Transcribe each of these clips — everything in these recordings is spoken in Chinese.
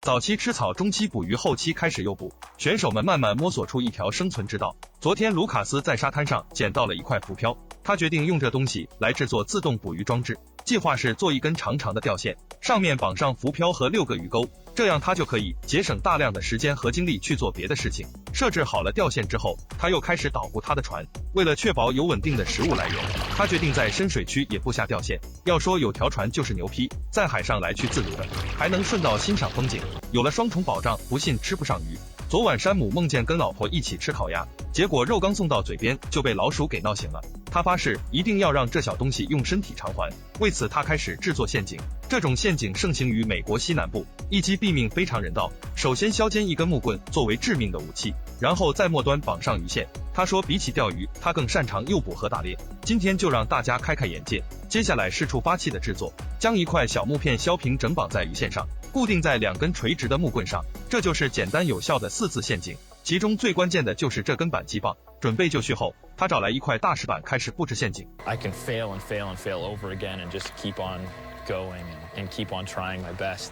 早期吃草，中期捕鱼，后期开始诱捕，选手们慢慢摸索出一条生存之道。昨天卢卡斯在沙滩上捡到了一块浮漂，他决定用这东西来制作自动捕鱼装置。计划是做一根长长的吊线，上面绑上浮漂和6个鱼钩，这样他就可以节省大量的时间和精力去做别的事情。设置好了吊线之后，他又开始捣鼓他的船。为了确保有稳定的食物来源，他决定在深水区也布下吊线。要说有条船就是牛批，在海上来去自如的，还能顺道欣赏风景，有了双重保障，不信吃不上鱼。昨晚山姆梦见跟老婆一起吃烤鸭，结果肉刚送到嘴边就被老鼠给闹醒了。他发誓一定要让这小东西用身体偿还，为此他开始制作陷阱。这种陷阱盛行于美国西南部，一击毙命非常人道。首先削尖一根木棍作为致命的武器，然后在末端绑上鱼线。他说比起钓鱼，他更擅长诱捕和打猎。今天就让大家开开眼界。接下来是触发器的制作，将一块小木片削平整绑在鱼线上，固定在2根垂直的木棍上，这就是简单有效的4字陷阱。其中最关键的就是这根扳机棒。准备就绪后，他找来一块大石板开始布置陷阱。 I can fail and fail and fail over again and just keep on going and keep on trying my best.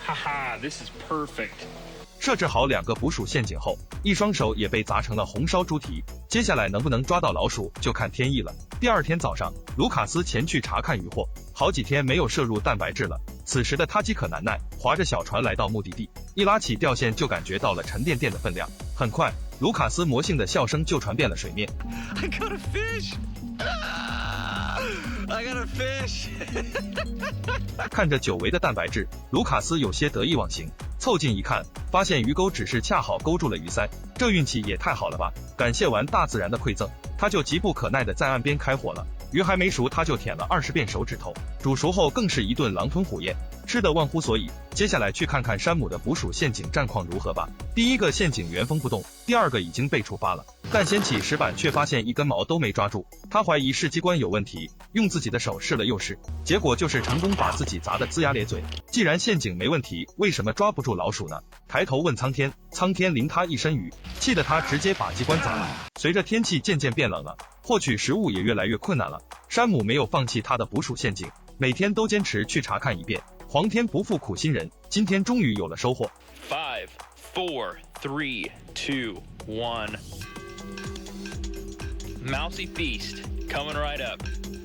Haha, this is perfect. 设置好2个捕鼠陷阱后，一双手也被砸成了红烧猪蹄。接下来能不能抓到老鼠就看天意了。第二天早上，卢卡斯前去查看渔获，好几天没有摄入蛋白质了。此时的他饥渴难耐，划着小船来到目的地，一拉起吊线就感觉到了沉甸甸的分量。很快，卢卡斯魔性的笑声就传遍了水面。I got a fish! I got a fish! 看着久违的蛋白质，卢卡斯有些得意忘形。凑近一看，发现鱼钩只是恰好勾住了鱼鳃，这运气也太好了吧！感谢完大自然的馈赠，他就急不可耐地在岸边开火了。鱼还没熟，他就舔了20遍手指头。煮熟后更是一顿狼吞虎咽，吃得忘乎所以。接下来去看看山姆的捕鼠陷阱战况如何吧。第1个陷阱原封不动，第2个已经被触发了，但掀起石板却发现一根毛都没抓住。他怀疑是机关有问题，用自己的手试了又试，结果就是成功把自己砸得龇牙咧嘴。既然陷阱没问题，为什么抓不住老鼠呢？抬头问苍天，苍天淋他一身雨，气得他直接把机关砸了。随着天气渐渐变冷了，获取食物也越来越困难了。山姆没有放弃他的捕鼠陷阱，每天都坚持去查看一遍。皇天不负苦心人，今天终于有了收获。5, 4, 3, 2, 1. Mousy feast coming right up.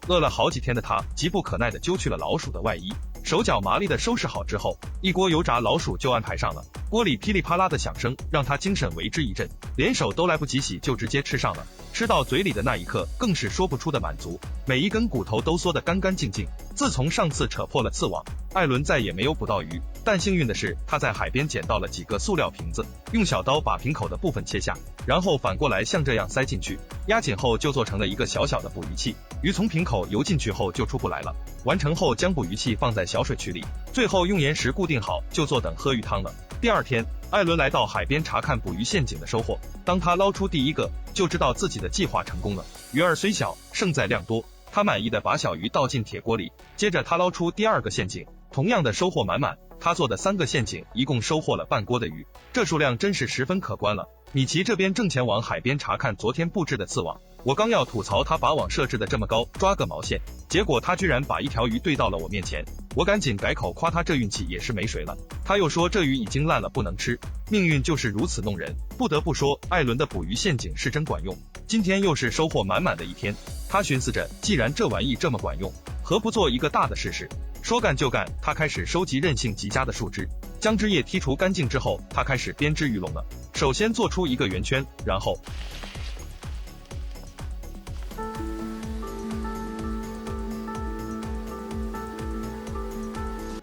饿了好几天的他，急不可耐地揪去了老鼠的外衣，手脚麻利地收拾好之后，一锅油炸老鼠就安排上了。锅里噼里啪啦的响声让他精神为之一振，连手都来不及洗就直接吃上了。吃到嘴里的那一刻更是说不出的满足，每一根骨头都缩得干干净净。自从上次扯破了刺网，艾伦再也没有捕到鱼，但幸运的是他在海边捡到了几个塑料瓶子，用小刀把瓶口的部分切下，然后反过来像这样塞进去，压紧后就做成了一个小小的捕鱼器。鱼从瓶口游进去后就出不来了。完成后将捕鱼器放在小水渠里，最后用岩石固定好，就坐等喝鱼汤了。第2天，艾伦来到海边查看捕鱼陷阱的收获。当他捞出第1个，就知道自己的计划成功了。鱼儿虽小，胜在量多。他满意的把小鱼倒进铁锅里，接着他捞出第2个陷阱，同样的收获满满。他做的3个陷阱一共收获了半锅的鱼，这数量真是十分可观了。米奇这边正前往海边查看昨天布置的刺网，我刚要吐槽他把网设置的这么高，抓个毛线，结果他居然把一条鱼对到了我面前。我赶紧改口夸他这运气也是没谁了，他又说这鱼已经烂了不能吃。命运就是如此弄人，不得不说艾伦的捕鱼陷阱是真管用。今天又是收获满满的一天，他寻思着既然这玩意这么管用，何不做一个大的试试。说干就干，他开始收集韧性极佳的树枝，将枝叶剔除干净之后，他开始编织鱼笼了。首先做出一个圆圈，然后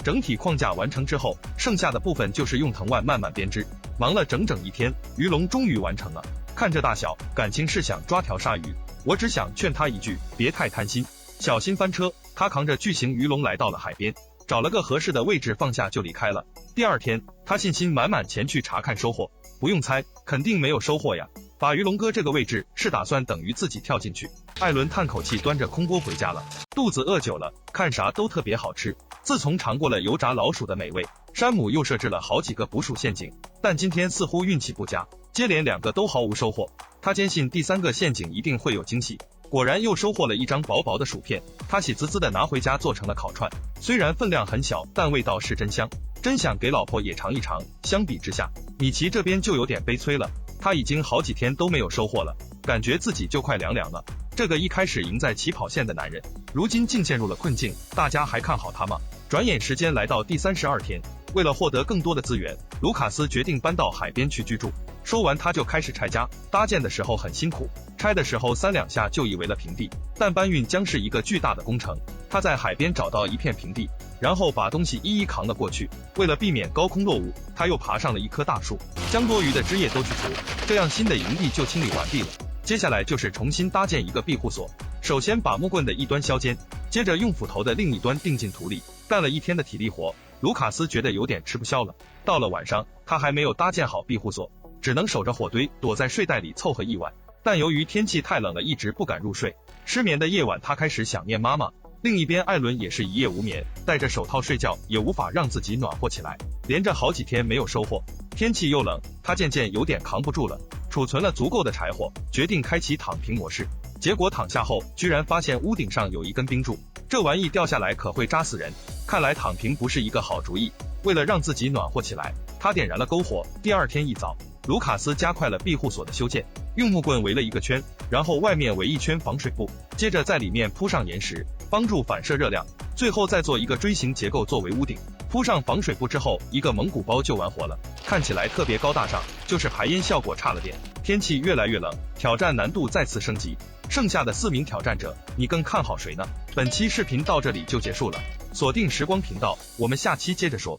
整体框架完成之后，剩下的部分就是用藤蔓慢慢编织。忙了整整1天，鱼笼终于完成了。看这大小，感情是想抓条鲨鱼。我只想劝他一句，别太贪心，小心翻车。他扛着巨型鱼笼来到了海边，找了个合适的位置放下就离开了。第2天，他信心满满前去查看收获。不用猜，肯定没有收获呀。把鱼笼搁这个位置是打算等于自己跳进去。艾伦叹口气，端着空锅回家了。肚子饿久了，看啥都特别好吃。自从尝过了油炸老鼠的美味，山姆又设置了好几个捕鼠陷阱，但今天似乎运气不佳，接连2个都毫无收获。他坚信第3个陷阱一定会有惊喜。果然又收获了一张薄薄的薯片，他喜滋滋的拿回家做成了烤串，虽然分量很小，但味道是真香。真想给老婆也尝一尝。相比之下，米奇这边就有点悲催了，他已经好几天都没有收获了，感觉自己就快凉凉了。这个一开始赢在起跑线的男人，如今竟陷入了困境，大家还看好他吗？转眼时间来到第32天，为了获得更多的资源，卢卡斯决定搬到海边去居住。说完他就开始拆家，搭建的时候很辛苦，拆的时候3两下就以为了平地，但搬运将是一个巨大的工程。他在海边找到一片平地，然后把东西一一扛了过去。为了避免高空落物，他又爬上了一棵大树，将多余的枝叶都去除，这样新的营地就清理完毕了。接下来就是重新搭建一个庇护所，首先把木棍的一端削尖，接着用斧头的另一端钉进土里。干了一天的体力活，卢卡斯觉得有点吃不消了。到了晚上，他还没有搭建好庇护所，只能守着火堆，躲在睡袋里凑合一晚。但由于天气太冷了，一直不敢入睡。失眠的夜晚，他开始想念妈妈。另一边，艾伦也是一夜无眠，戴着手套睡觉也无法让自己暖和起来，连着好几天没有收获。天气又冷，他渐渐有点扛不住了，储存了足够的柴火，决定开启躺平模式。结果躺下后，居然发现屋顶上有一根冰柱，这玩意掉下来可会扎死人。看来躺平不是一个好主意。为了让自己暖和起来，他点燃了篝火。第二天一早，卢卡斯加快了庇护所的修建，用木棍围了一个圈，然后外面围一圈防水布，接着在里面铺上岩石，帮助反射热量，最后再做一个锥形结构作为屋顶。铺上防水布之后，一个蒙古包就完活了，看起来特别高大上，就是排烟效果差了点。天气越来越冷，挑战难度再次升级，剩下的4名挑战者，你更看好谁呢？本期视频到这里就结束了，锁定时光频道，我们下期接着说。